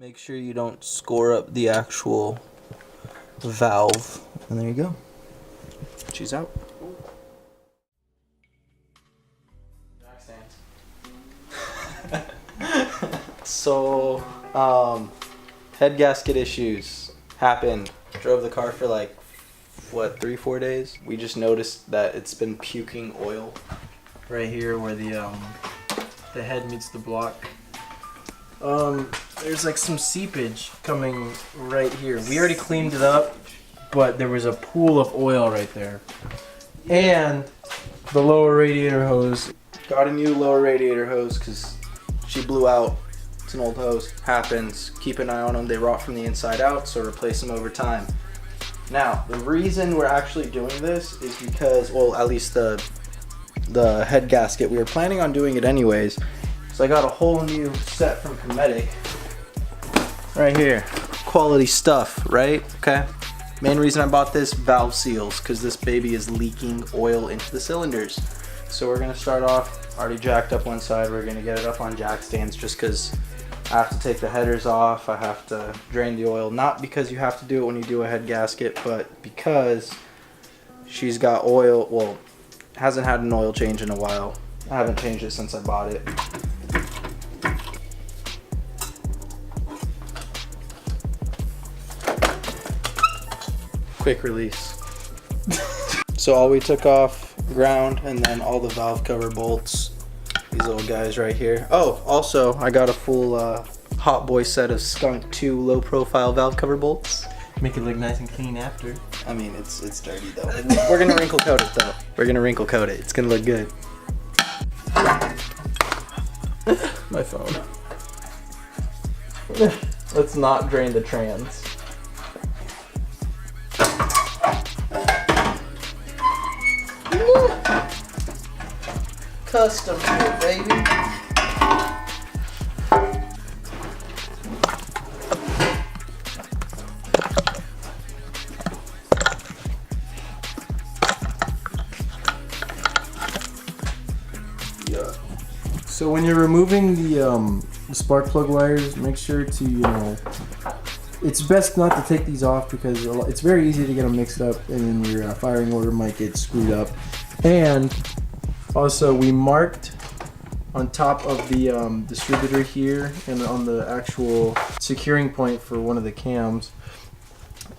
Make sure you don't score up the actual valve. And there you go. She's out. So, head gasket issues happened. Drove the car for like, what, 3-4 days? We just noticed that it's been puking oil. Right here where the head meets the block. There's like some seepage coming right here. We already cleaned it up, but there was a pool of oil right there. And the lower radiator hose. Got a new lower radiator hose because she blew out. It's an old hose. Happens. Keep an eye on them. They rot from the inside out, so replace them over time. Now, the reason we're actually doing this is because, well, at least the head gasket, we were planning on doing it anyways. So I got a whole new set from Civic. Right here. Quality stuff, right? Okay. Main reason I bought this, valve seals, because this baby is leaking oil into the cylinders. So we're gonna start off, already jacked up one side, we're gonna get it up on jack stands just because I have to take the headers off, I have to drain the oil. Not because you have to do it when you do a head gasket, but because she's got oil, well, hasn't had an oil change in a while. I haven't changed it since I bought it. Quick release. So all we took off, ground, and then all the valve cover bolts. These little guys right here. Oh, also I got a full Hot Boy set of Skunk 2 low profile valve cover bolts. Make it look nice and clean after. I mean, it's dirty though. We're gonna wrinkle coat it though. We're gonna wrinkle coat it. It's gonna look good. My phone. Let's not drain the trans. Custom here, baby. So when you're removing the spark plug wires, make sure to, it's best not to take these off because it's very easy to get them mixed up and then your firing order might get screwed up. And also we marked on top of the distributor here and on the actual securing point for one of the cams,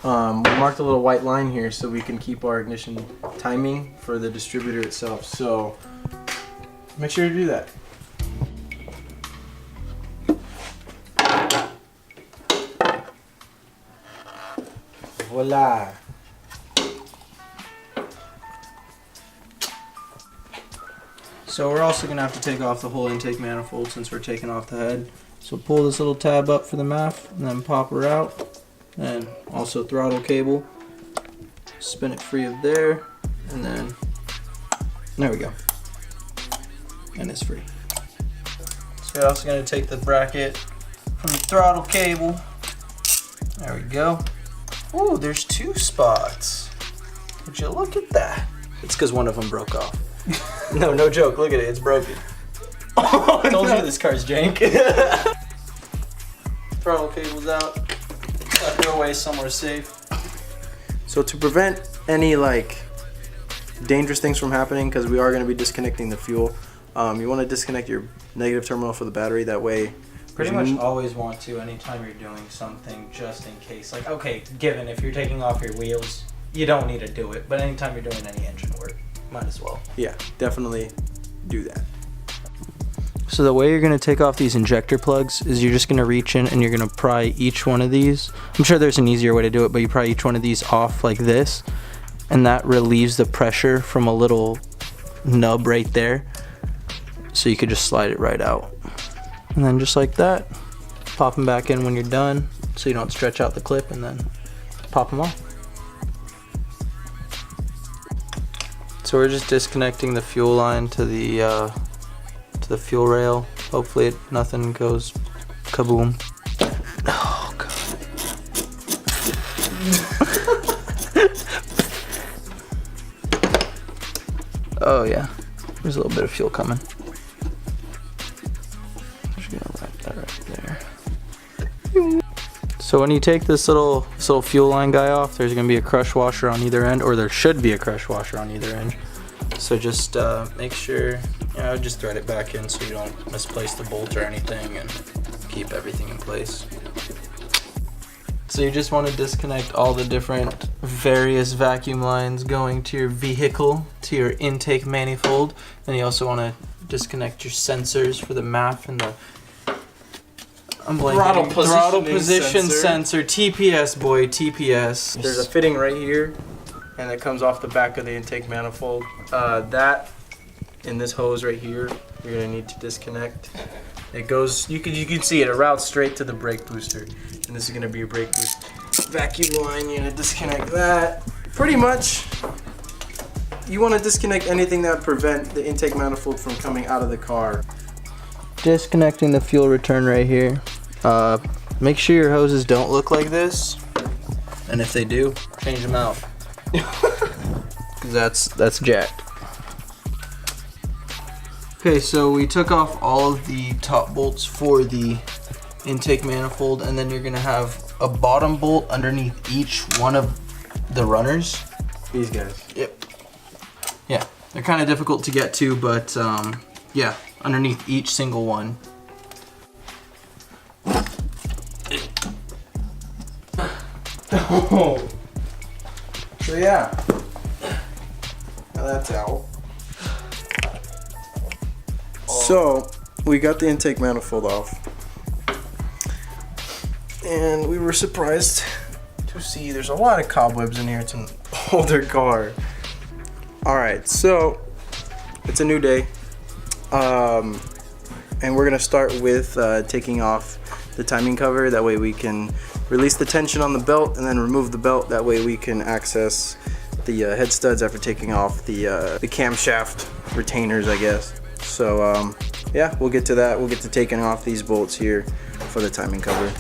we marked a little white line here so we can keep our ignition timing for the distributor itself. So make sure to do that. Voila. So we're also gonna have to take off the whole intake manifold since we're taking off the head. So pull this little tab up for the MAF and then pop her out. And also throttle cable. Spin it free of there. And then, there we go. And it's free. So we're also gonna take the bracket from the throttle cable. There we go. Ooh, there's 2 spots. Would you look at that? It's because one of them broke off. No joke. Look at it. It's broken. Oh, I told you this car's jank. Throttle cable's out. Tuck her away somewhere safe. So to prevent any dangerous things from happening, because we are going to be disconnecting the fuel, you want to disconnect your negative terminal for the battery. That way, Pretty much always want to anytime you're doing something, just in case. Like, okay, given if you're taking off your wheels, you don't need to do it. But anytime you're doing any engine work, might as well. Yeah, definitely do that. So the way you're going to take off these injector plugs is you're just going to reach in and you're going to pry each one of these. I'm sure there's an easier way to do it, but you pry each one of these off like this, and that relieves the pressure from a little nub right there. So you could just slide it right out. And then just like that, pop them back in when you're done so you don't stretch out the clip, and then pop them off. So we're just disconnecting the fuel line to the fuel rail. Hopefully nothing goes kaboom. Oh god. Oh yeah, there's a little bit of fuel coming. Just gonna wrap that right there. So when you take this little fuel line guy off, there's gonna be a crush washer on either end, or there should be a crush washer on either end. So just make sure, just thread it back in so you don't misplace the bolt or anything, and keep everything in place. So you just want to disconnect all the different various vacuum lines going to your vehicle, to your intake manifold. Then you also want to disconnect your sensors for the MAF and the throttle position sensor. TPS, boy, TPS. There's a fitting right here, and it comes off the back of the intake manifold. That in this hose right here, you're gonna need to disconnect. It goes, you can see it routes straight to the brake booster, and this is gonna be your brake booster vacuum line. You're gonna disconnect that. Pretty much, you want to disconnect anything that would prevent the intake manifold from coming out of the car. Disconnecting the fuel return right here. Make sure your hoses don't look like this, and if they do, change them out. Cause that's jacked. Okay, so we took off all of the top bolts for the intake manifold, and then you're gonna have a bottom bolt underneath each one of the runners. These guys. Yep. Yeah, they're kind of difficult to get to, but yeah, underneath each single one. So yeah, now that's out. So we got the intake manifold off, and we were surprised to see there's a lot of cobwebs in here. It's an older car. All right, so it's a new day, and we're gonna start with taking off the timing cover. That way we can release the tension on the belt, and then remove the belt. That way we can access the head studs after taking off the camshaft retainers, I guess. So yeah, we'll get to that. We'll get to taking off these bolts here for the timing cover.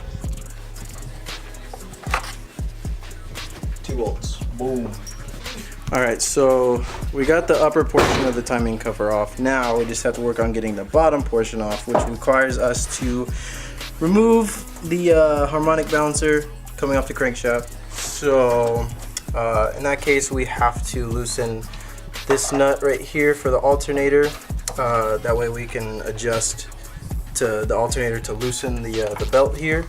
2 bolts. Boom. All right, so we got the upper portion of the timing cover off. Now we just have to work on getting the bottom portion off, which requires us to remove the harmonic balancer coming off the crankshaft. So in that case, we have to loosen this nut right here for the alternator. That way we can adjust to the alternator to loosen the belt here.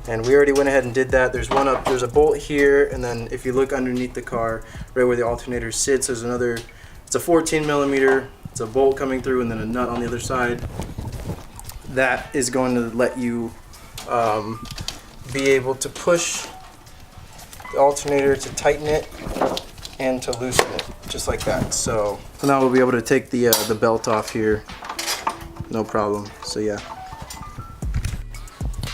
And we already went ahead and did that. There's a bolt here, and then if you look underneath the car, right where the alternator sits, there's another, it's a 14 millimeter, it's a bolt coming through, and then a nut on the other side. That is going to let you be able to push the alternator to tighten it and to loosen it, just like that. So now we'll be able to take the belt off here, no problem. So yeah.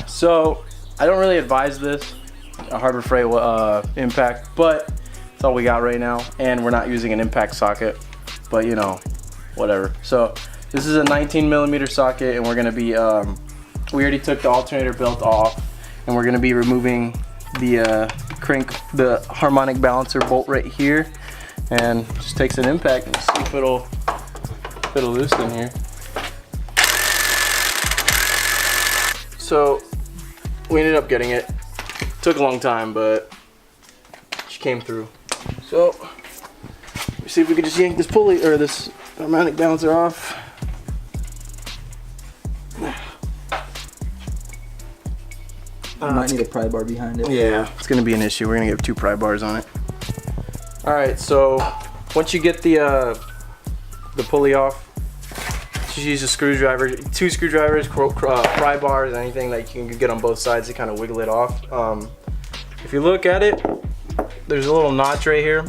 So I don't really advise this, a Harbor Freight impact, but it's all we got right now, and we're not using an impact socket, but you know, whatever. So this is a 19 millimeter socket, and we're gonna be, we already took the alternator belt off, and we're gonna be removing the harmonic balancer bolt right here, and just takes an impact and see if it'll loosen here. So we ended up getting it. Took a long time, but she came through. So let's see if we can just yank this pulley or this harmonic balancer off. Might need a pry bar behind it. Yeah, it's gonna be an issue. We're gonna get 2 pry bars on it. All right, so once you get the pulley off, just use a screwdriver, 2 screwdrivers, pry bars, anything that you can get on both sides to kind of wiggle it off. If you look at it, there's a little notch right here,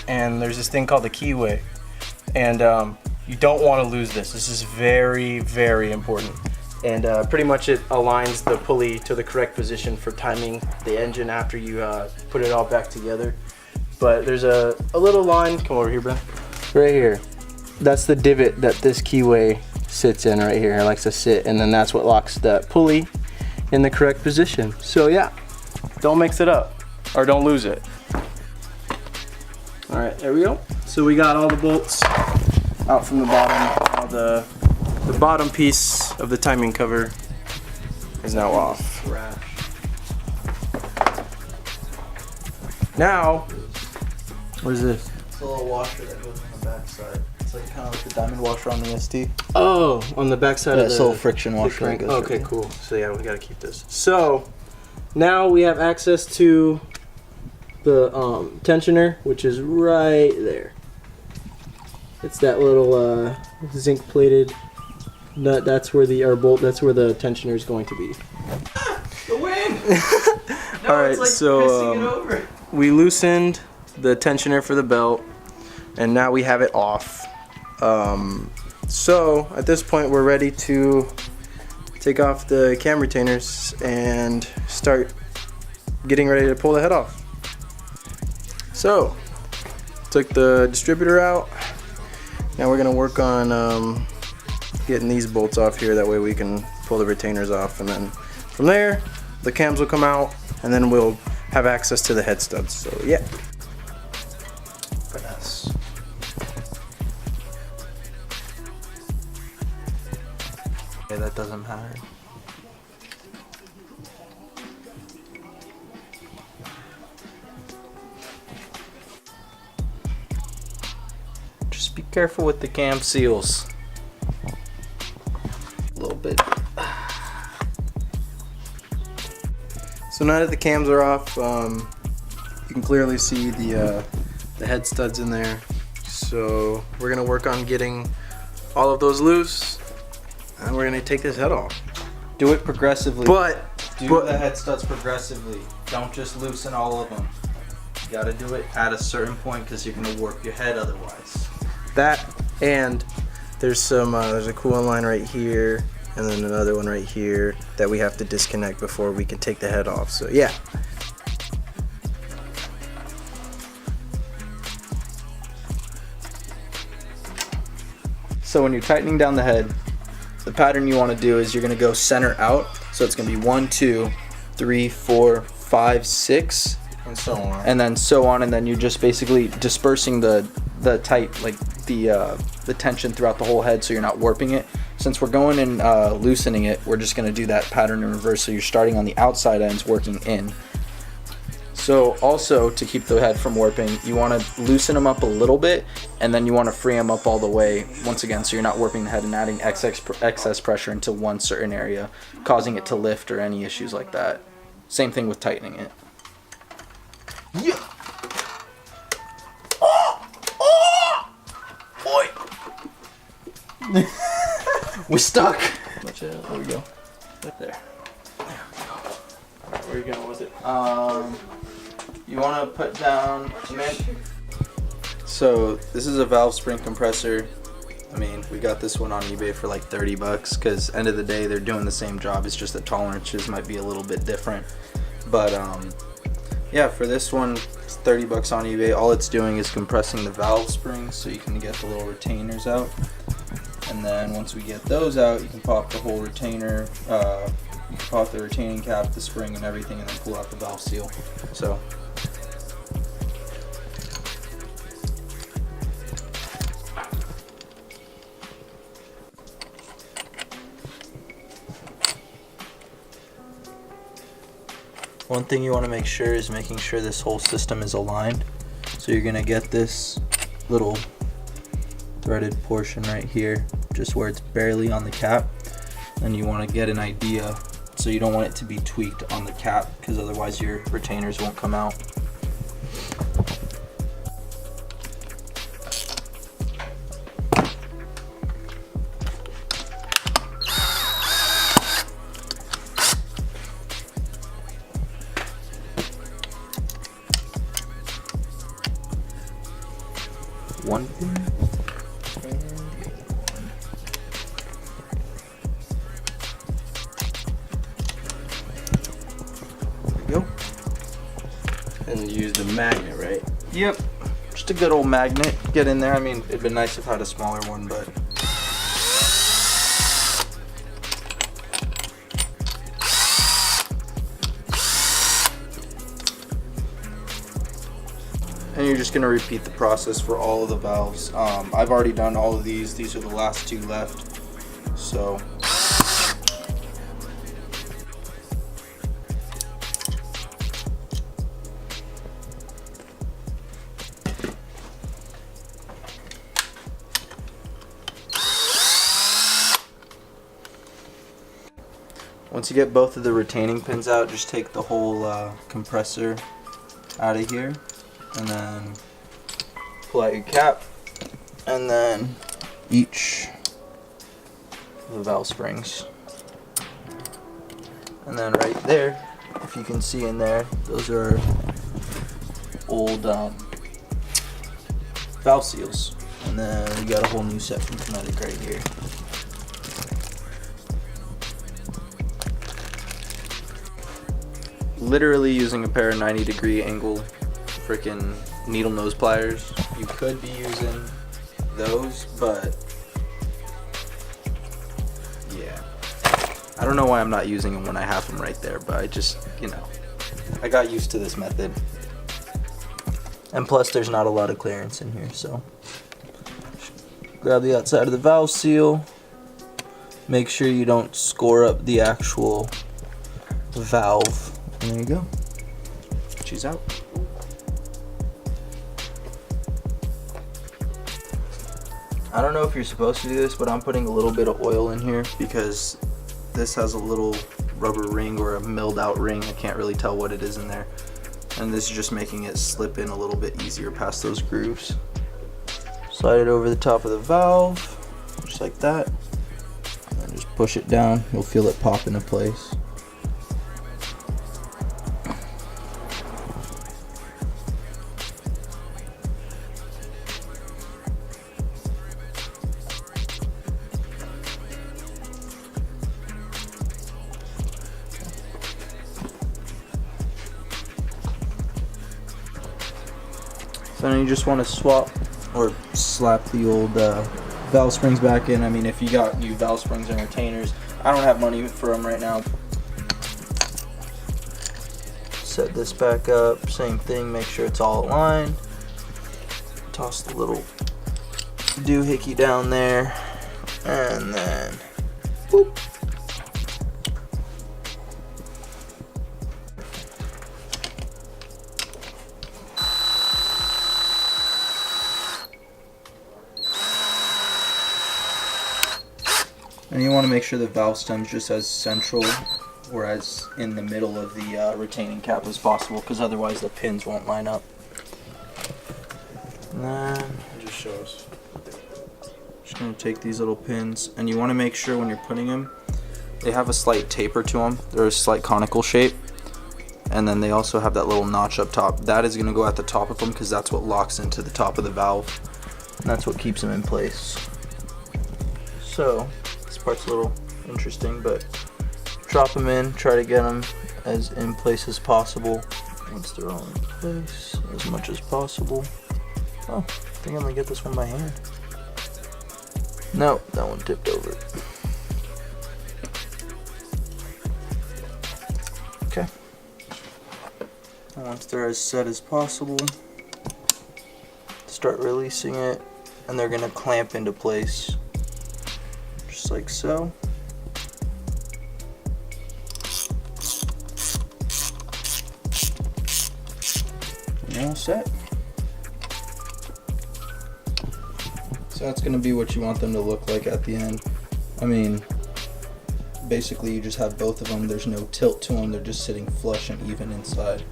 and there's this thing called the keyway, and you don't want to lose this. This is very, very important. And pretty much it aligns the pulley to the correct position for timing the engine after you put it all back together. But there's a little line, come over here, bro. Right here. That's the divot that this keyway sits in right here. It likes to sit, and then that's what locks that pulley in the correct position. So yeah, don't mix it up, or don't lose it. All right, there we go. So we got all the bolts out from the bottom. All the bottom piece of the timing cover is now off. Now, what is this? It's a little washer that goes on the back side. It's like kind of like the diamond washer on the ST. Oh, on the back side of the... It's a little friction washer. That goes okay, cool. So yeah, we gotta keep this. So, now we have access to the tensioner, which is right there. It's that little zinc plated nut. That's where the bolt. That's where the tensioner is going to be. The wind. No, all right, it's like so it over. We loosened the tensioner for the belt, and now we have it off. So at this point, we're ready to take off the cam retainers and start getting ready to pull the head off. So took the distributor out. Now we're gonna work on getting these bolts off here. That way we can pull the retainers off, and then from there the cams will come out, and then we'll have access to the head studs. So yeah. Finesse. Okay, that doesn't matter. Just be careful with the cam seals. A little bit. So now that the cams are off, you can clearly see the head studs in there. So we're gonna work on getting all of those loose, and we're gonna take this head off. Do it progressively. Do But the head studs progressively. Don't just loosen all of them. You gotta do it at a certain point because you're gonna warp your head otherwise. that, and there's a coolant line right here, and then another one right here that we have to disconnect before we can take the head off. So yeah. So when you're tightening down the head, the pattern you want to do is you're going to go center out. So it's going to be 1, 2, 3, 4, 5, 6, And so on. and then so on, and then you're just basically dispersing the tight, like the tension throughout the whole head, so you're not warping it. Since we're going and loosening it, we're just going to do that pattern in reverse. So you're starting on the outside ends, working in. So also, to keep the head from warping, you want to loosen them up a little bit, and then you want to free them up all the way once again, so you're not warping the head and adding excess pressure into one certain area, causing it to lift or any issues like that. Same thing with tightening it. Yeah. Boy. We're stuck. There we go. Right there. Where are you going with it? You want to put down. So this is a valve spring compressor. I mean, we got this one on eBay for like $30 because end of the day they're doing the same job. It's just the tolerances might be a little bit different. But yeah, for this one, it's $30 on eBay. All it's doing is compressing the valve springs so you can get the little retainers out. And then once we get those out, you can pop the whole retainer. You can pop the retaining cap, the spring, and everything, and then pull out the valve seal. So. One thing you want to make sure is making sure this whole system is aligned. So you're going to get this little threaded portion right here, just where it's barely on the cap. And you want to get an idea, so you don't want it to be tweaked on the cap, because otherwise your retainers won't come out. One thing. There we go. And use the magnet, right? Yep. Just a good old magnet. Get in there. I mean, it'd been nice if I had a smaller one, but. And you're just going to repeat the process for all of the valves. I've already done all of these. These are the last two left. So. once you get both of the retaining pins out, just take the whole compressor out of here, and then pull out your cap, and then each of the valve springs. And then right there, if you can see in there, those are old valve seals. And then we got a whole new set from Kinetic right here. Literally using a pair of 90-degree angle freaking needle nose pliers. You could be using those, but yeah. I don't know why I'm not using them when I have them right there, but I just, you know, I got used to this method. And plus there's not a lot of clearance in here, so grab the outside of the valve seal. Make sure you don't score up the actual valve. And there you go. She's out. I don't know if you're supposed to do this, but I'm putting a little bit of oil in here because this has a little rubber ring or a milled out ring. I can't really tell what it is in there. And this is just making it slip in a little bit easier past those grooves. Slide it over the top of the valve, just like that. And then just push it down. You'll feel it pop into place. So then you just want to swap or slap the old valve springs back in. I mean, if you got new valve springs and retainers, I don't have money for them right now. Set this back up, same thing, make sure it's all aligned. Toss the little doohickey down there, and then whoop. And you want to make sure the valve stem's just as central or as in the middle of the retaining cap as possible, because otherwise the pins won't line up. And then It just shows. just going to take these little pins, and you want to make sure when you're putting them, they have a slight taper to them. They're a slight conical shape. And then they also have that little notch up top. That is going to go at the top of them because that's what locks into the top of the valve. And that's what keeps them in place. So this part's a little interesting, but drop them in, try to get them as in place as possible. Once they're all in place, as much as possible. Oh, I think I'm gonna get this one by hand. No, that one tipped over. Okay. And once they're as set as possible, start releasing it, and they're gonna clamp into place. Just like so. You're all set. So that's going to be what you want them to look like at the end. I mean, basically you just have both of them. There's no tilt to them. They're just sitting flush and even inside.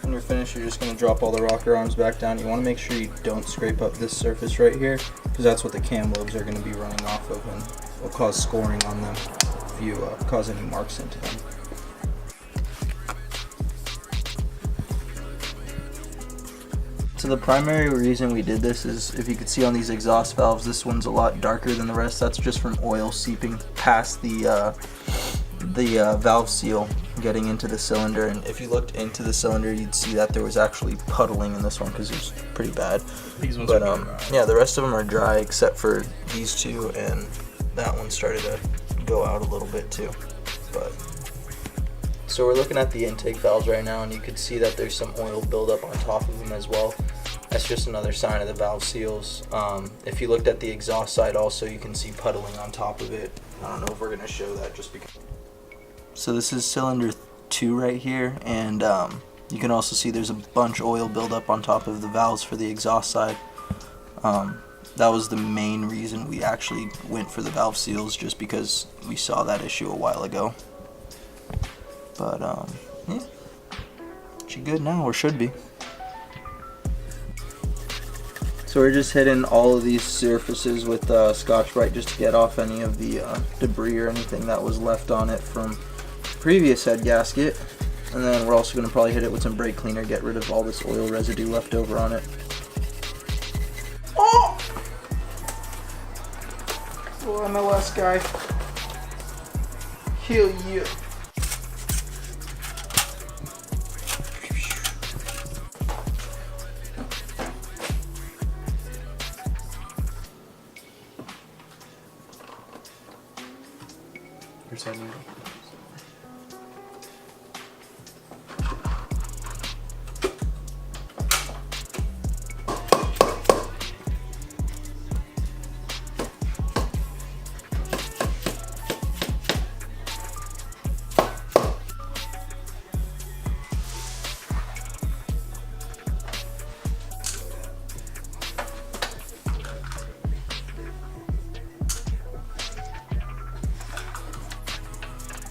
When you're finished, you're just going to drop all the rocker arms back down. You want to make sure you don't scrape up this surface right here, because that's what the cam lobes are going to be running off of and will cause scoring on them if you cause any marks into them. So the primary reason we did this is, if you could see on these exhaust valves, this one's a lot darker than the rest. That's just from oil seeping past the valve seal getting into the cylinder. And if you looked into the cylinder, you'd see that there was actually puddling in this one because it was pretty bad. These ones But are dry. yeah, the rest of them are dry except for these two, and that one started to go out a little bit too. But so we're looking at the intake valves right now, and you can see that there's some oil buildup on top of them as well. That's just another sign of the valve seals. If you looked at the exhaust side also, you can see puddling on top of it. I don't know if we're going to show that just because. So this is cylinder 2 right here, and you can also see there's a bunch of oil buildup on top of the valves for the exhaust side. That was the main reason we actually went for the valve seals, just because we saw that issue a while ago. But yeah, she good now, or should be. So we're just hitting all of these surfaces with Scotch-Brite just to get off any of the debris or anything that was left on it from previous head gasket. And then we're also going to probably hit it with some brake cleaner, get rid of all this oil residue left over on it. Oh! Little MLS guy. Kill you. Here's that needle.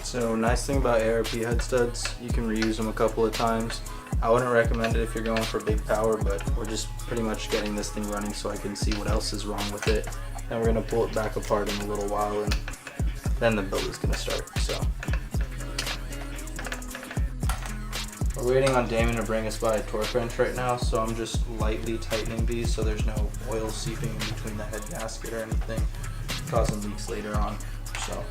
So nice thing about ARP head studs, you can reuse them a couple of times. I wouldn't recommend it if you're going for big power, but we're just pretty much getting this thing running so I can see what else is wrong with it. And we're going to pull it back apart in a little while, and then the build is going to start. So we're waiting on Damon to bring us by a torque wrench right now, so I'm just lightly tightening these so there's no oil seeping in between the head gasket or anything, causing leaks later on. So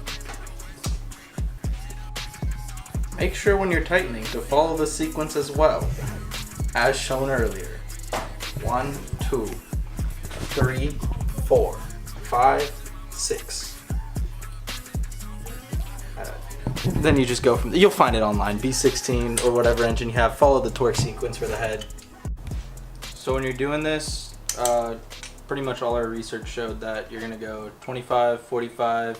make sure when you're tightening to follow the sequence as well, as shown earlier. 1, 2, 3, 4, 5, 6. Then you just go from, you'll find it online, B16 or whatever engine you have, follow the torque sequence for the head. So when you're doing this, pretty much all our research showed that you're gonna go 25, 45,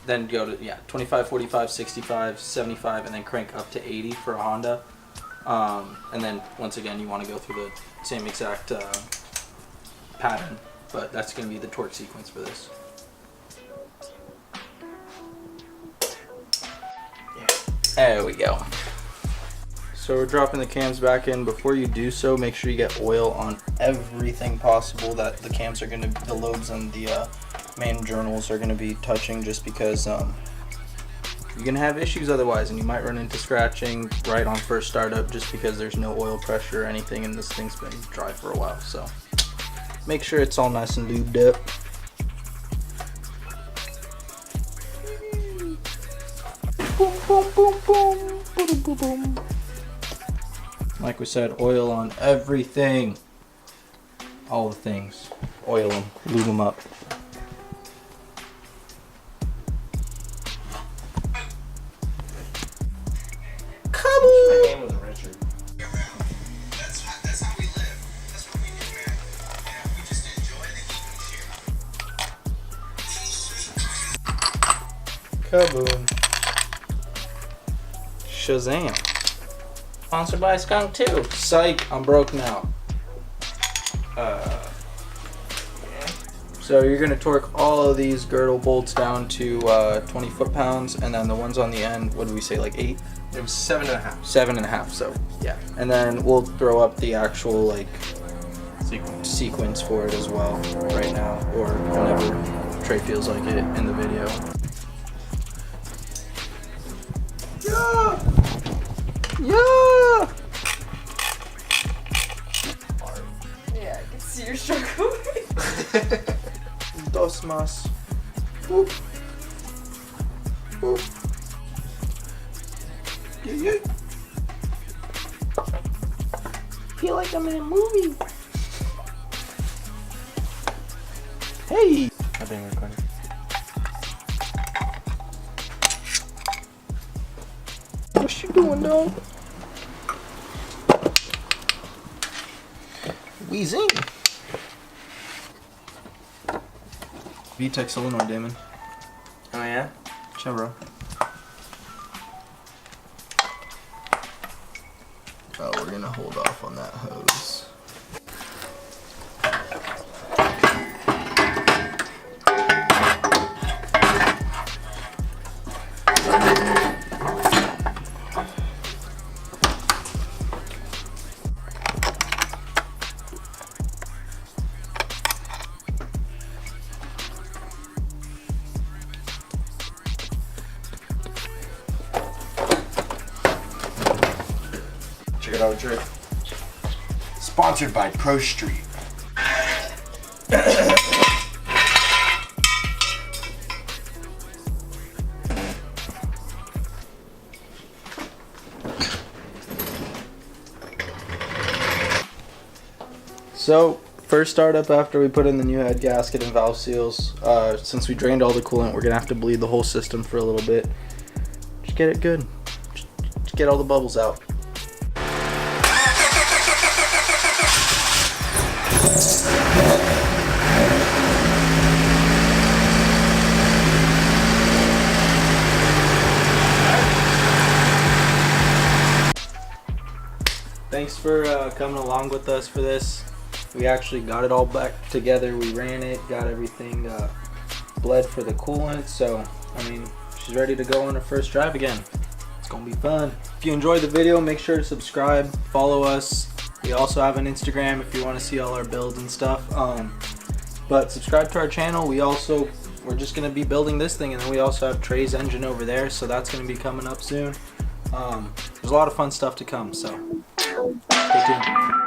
then go to 25, 45, 65, 75, and then crank up to 80 for a Honda. And then once again, you want to go through the same exact pattern, but that's going to be the torque sequence for this. There we go. So we're dropping the cams back in. Before you do so, make sure you get oil on everything possible that the cams are going to, the lobes and the main journals are going to be touching, just because you're going to have issues otherwise, and you might run into scratching right on first startup just because there's no oil pressure or anything, and this thing's been dry for a while. So make sure it's all nice and lubed up. Boom, boom, boom, boom, boom, boom, boom. Like we said, oil on everything. All the things. Oil them, lube them up. Kaboom. Shazam. Sponsored by Skunk too. Psych, I'm broke now. So you're gonna torque all of these girdle bolts down to 20 foot-pounds, and then the ones on the end, what did we say, like 8? It was 7.5. 7.5, so yeah. And then we'll throw up the actual like sequence for it as well right now, or whenever Trey feels like it in the video. Yeah! Yeah! Yeah, I can see you're struggling. Dos más. Whoop. Whoop. Yeah. Feel like I'm in a movie. Hey! I've been recording. What you doing, dog? Wheezing. VTEC solenoid, Damon. Oh yeah? Ciao, bro. Oh, we're gonna hold off on that hose. it out, Drake. Sponsored by Pro Street. So, first startup after we put in the new head gasket and valve seals, since we drained all the coolant, we're gonna have to bleed the whole system for a little bit. Just get it good. Just get all the bubbles out. Thanks for coming along with us for this. We actually got it all back together. We ran it, got everything bled for the coolant. So, I mean, she's ready to go on her first drive again. It's gonna be fun. If you enjoyed the video, make sure to subscribe, follow us. We also have an Instagram if you want to see all our builds and stuff. But subscribe to our channel. We're just gonna be building this thing, and then we also have Trey's engine over there, so that's gonna be coming up soon. There's a lot of fun stuff to come, so stay tuned.